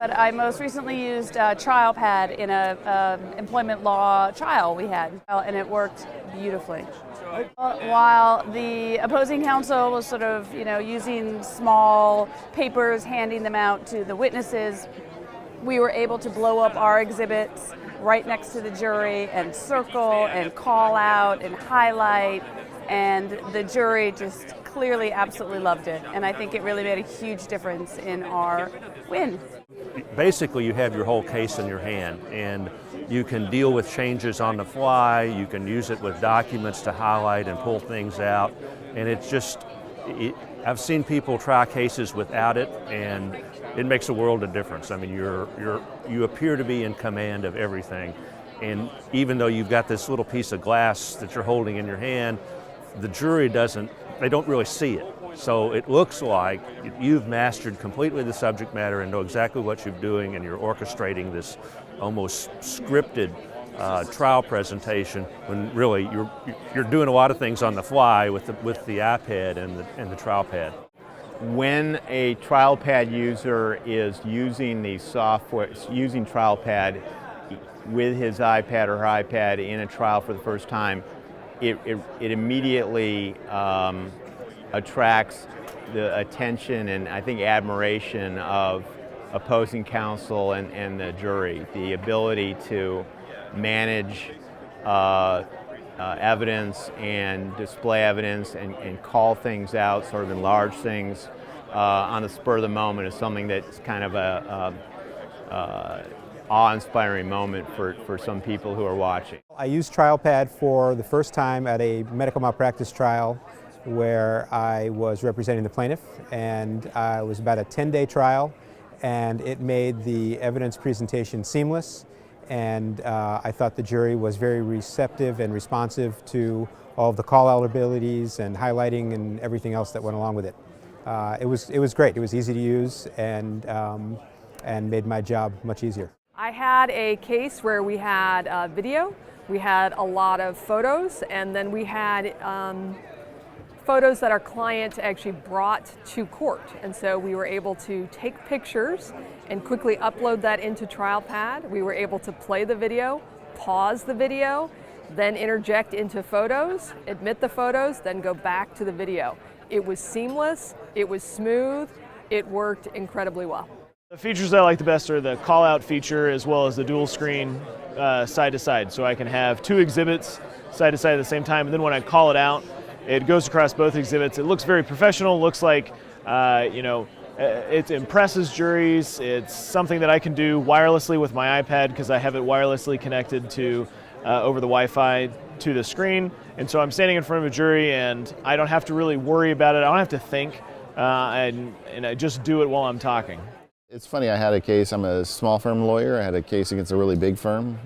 But I most recently used TrialPad in a employment law trial we had, and it worked beautifully. While the opposing counsel was sort of, using small papers, handing them out to the witnesses, we were able to blow up our exhibits right next to the jury and circle and call out and highlight, and the jury just clearly absolutely loved it, and I think it really made a huge difference in our win. Basically, you have your whole case in your hand, and you can deal with changes on the fly. You can use it with documents to highlight and pull things out, and I've seen people try cases without it, and it makes a world of difference. I mean, you appear to be in command of everything, and even though you've got this little piece of glass that you're holding in your hand, the jury they don't really see it. So it looks like you've mastered completely the subject matter and know exactly what you're doing, and you're orchestrating this almost scripted trial presentation, when really you're doing a lot of things on the fly with the iPad and the TrialPad. When a TrialPad user is using the software, using TrialPad with his iPad or her iPad in a trial for the first time, it immediately attracts the attention and I think admiration of opposing counsel and the jury. The ability to manage evidence and display evidence and call things out, sort of enlarge things on the spur of the moment, is something that's kind of a awe-inspiring moment for some people who are watching. I used TrialPad for the first time at a medical malpractice trial where I was representing the plaintiff, and it was about a 10-day trial, and it made the evidence presentation seamless, and I thought the jury was very receptive and responsive to all of the call-out abilities and highlighting and everything else that went along with it. It was great. It was easy to use and made my job much easier. I had a case where we had video, we had a lot of photos, and then we had photos that our client actually brought to court. And so we were able to take pictures and quickly upload that into TrialPad. We were able to play the video, pause the video, then interject into photos, admit the photos, then go back to the video. It was seamless, it was smooth, it worked incredibly well. The features I like the best are the call-out feature as well as the dual screen side to side. So I can have two exhibits side to side at the same time, and then when I call it out, it goes across both exhibits. It looks very professional, looks like, it impresses juries. It's something that I can do wirelessly with my iPad because I have it wirelessly connected to over the Wi-Fi to the screen. And so I'm standing in front of a jury and I don't have to really worry about it. I don't have to think, and I just do it while I'm talking. It's funny, I had a case, I'm a small firm lawyer, I had a case against a really big firm.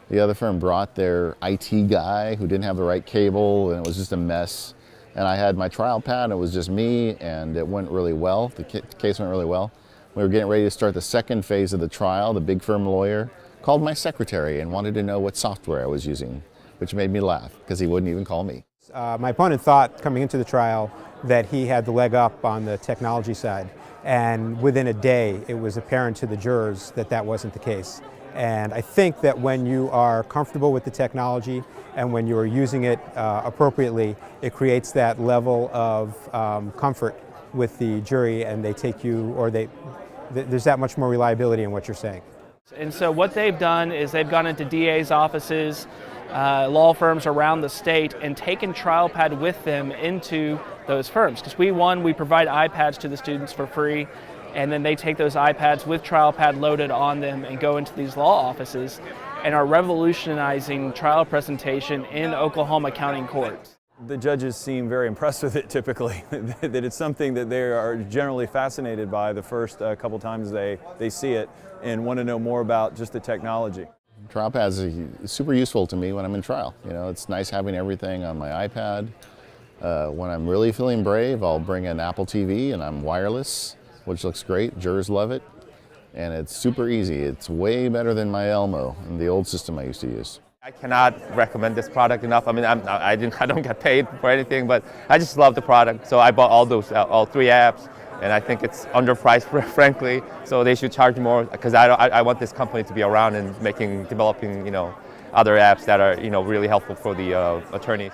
The other firm brought their IT guy who didn't have the right cable, and it was just a mess. And I had my TrialPad, it was just me, and it went really well. The case went really well. We were getting ready to start the second phase of the trial. The big firm lawyer called my secretary and wanted to know what software I was using, which made me laugh because he wouldn't even call me. My opponent thought coming into the trial that he had the leg up on the technology side, and within a day it was apparent to the jurors that that wasn't the case. And I think that when you are comfortable with the technology and when you are using it appropriately, it creates that level of comfort with the jury, and they take you, or there's that much more reliability in what you're saying. And so what they've done is they've gone into DA's offices, law firms around the state, and taken TrialPad with them into those firms. Because we provide iPads to the students for free, and then they take those iPads with TrialPad loaded on them and go into these law offices and are revolutionizing trial presentation in Oklahoma County courts. The judges seem very impressed with it typically, that it's something that they are generally fascinated by the first couple times they see it and want to know more about just the technology. TrialPad is super useful to me when I'm in trial. You know, it's nice having everything on my iPad. When I'm really feeling brave, I'll bring an Apple TV and I'm wireless, which looks great. Jurors love it, and it's super easy. It's way better than my Elmo and the old system I used to use. I cannot recommend this product enough. I mean, I don't get paid for anything, but I just love the product. So I bought all three apps. and I think it's underpriced, frankly. So they should charge more, because I want this company to be around and developing, other apps that are, really helpful for the attorneys.